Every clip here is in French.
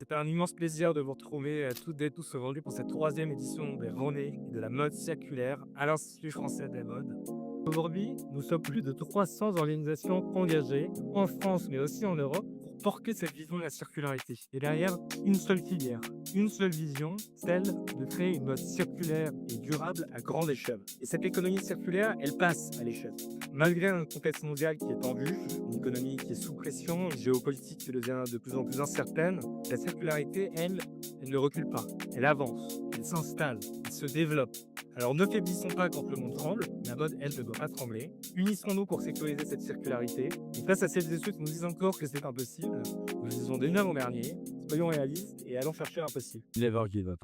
C'est un immense plaisir de vous retrouver toutes et tous aujourd'hui pour cette troisième édition des Renées et de la mode circulaire à l'Institut français des modes. Aujourd'hui, nous sommes plus de 300 organisations engagées en France mais aussi en Europe pour porter cette vision de la circularité. Et derrière, une seule filière, une seule vision, celle de créer une mode circulaire et durable à grande échelle. Et cette économie circulaire, elle passe à l'échelle. Malgré un contexte mondial qui est tendu, une économie qui est sous pression, une géopolitique qui devient de plus en plus incertaine, la circularité, elle ne recule pas. Elle avance, elle s'installe, elle se développe. Alors ne faiblissons pas quand le monde tremble, la mode, elle, ne doit pas trembler. Unissons-nous pour sécuriser cette circularité. Et face à celles et ceux qui nous disent encore que c'est impossible, nous disons déjà l'an dernier, soyons réalistes et allons chercher l'impossible. Never give up.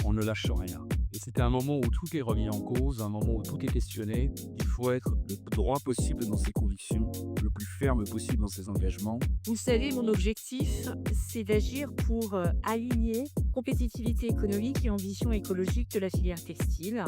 On ne lâche rien. Et c'était un moment où tout est remis en cause, un moment où tout est questionné. Il faut être le plus droit possible dans ses convictions, le plus ferme possible dans ses engagements. Vous savez, mon objectif, c'est d'agir pour aligner compétitivité économique et ambition écologique de la filière textile,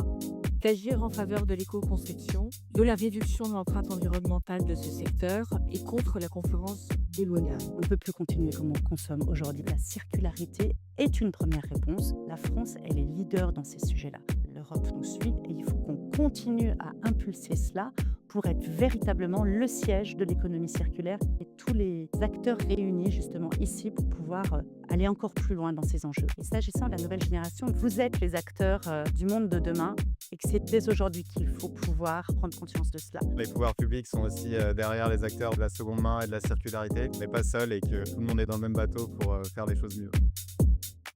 d'agir en faveur de l'éco-conception, de la réduction de l'empreinte environnementale de ce secteur et contre la concurrence déloyale. On ne peut plus continuer comme on consomme aujourd'hui. La circularité est une première réponse. La France, elle est leader dans ces sujets-là. L'Europe nous suit et il faut qu'on continue à impulser cela pour être véritablement le siège de l'économie circulaire et tous les acteurs réunis justement ici pour pouvoir aller encore plus loin dans ces enjeux. Et s'agissant de la nouvelle génération, vous êtes les acteurs du monde de demain et que c'est dès aujourd'hui qu'il faut pouvoir prendre conscience de cela. Les pouvoirs publics sont aussi derrière les acteurs de la seconde main et de la circularité. On n'est pas seul et que tout le monde est dans le même bateau pour faire les choses mieux.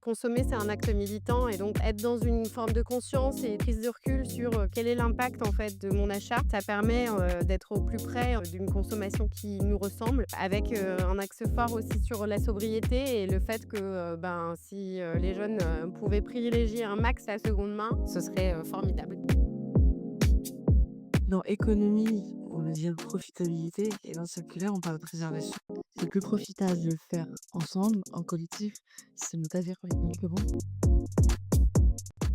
Consommer, c'est un acte militant et donc être dans une forme de conscience et prise de recul sur quel est l'impact en fait de mon achat, ça permet d'être au plus près d'une consommation qui nous ressemble, avec un axe fort aussi sur la sobriété et le fait que si les jeunes pouvaient privilégier un max la seconde main, ce serait formidable. Dans économie, on va dire profitabilité, et dans circulaire, on parle de préservation. C'est plus profitable de le faire ensemble, en collectif, c'est notre avenir uniquement.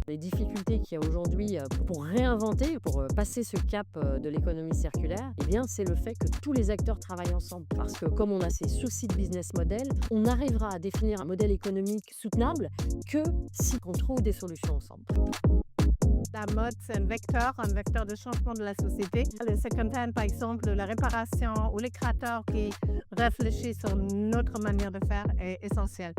Les difficultés qu'il y a aujourd'hui pour réinventer, pour passer ce cap de l'économie circulaire, eh bien, c'est le fait que tous les acteurs travaillent ensemble. Parce que comme on a ces soucis de business model, on n'arrivera à définir un modèle économique soutenable que si on trouve des solutions ensemble. La mode, c'est un vecteur de changement de la société. Le second-hand, par exemple, la réparation ou les créateurs qui réfléchissent sur notre manière de faire est essentiel.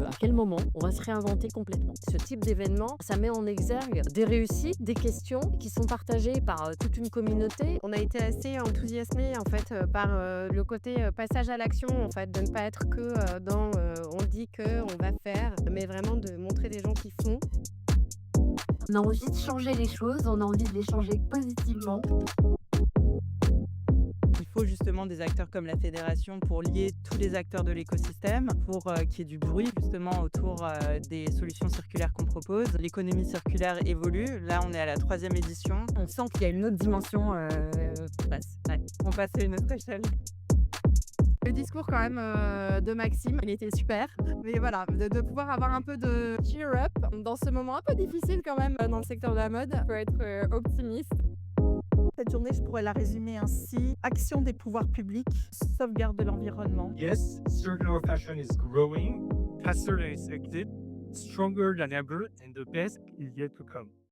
À quel moment on va se réinventer complètement? Ce type d'événement, ça met en exergue des réussites, des questions qui sont partagées par toute une communauté. On a été assez enthousiasmés en fait par le côté passage à l'action, en fait, de ne pas être que dans on dit que on va faire, mais vraiment de montrer des gens qui font. On a envie de changer les choses, on a envie de les changer positivement. Il faut justement des acteurs comme la fédération pour lier tous les acteurs de l'écosystème, pour qu'il y ait du bruit justement autour des solutions circulaires qu'on propose. L'économie circulaire évolue, là on est à la 3e édition. On sent qu'il y a une autre dimension On passe à une autre échelle. Le discours quand même de Maxime, il était super. Mais voilà, de pouvoir avoir un peu de cheer up dans ce moment un peu difficile quand même dans le secteur de la mode, peut être optimiste. Cette journée, je pourrais la résumer ainsi. Action des pouvoirs publics, sauvegarde de l'environnement. Yes, circular fashion is growing, faster than expected, stronger than ever, and the best is yet to come.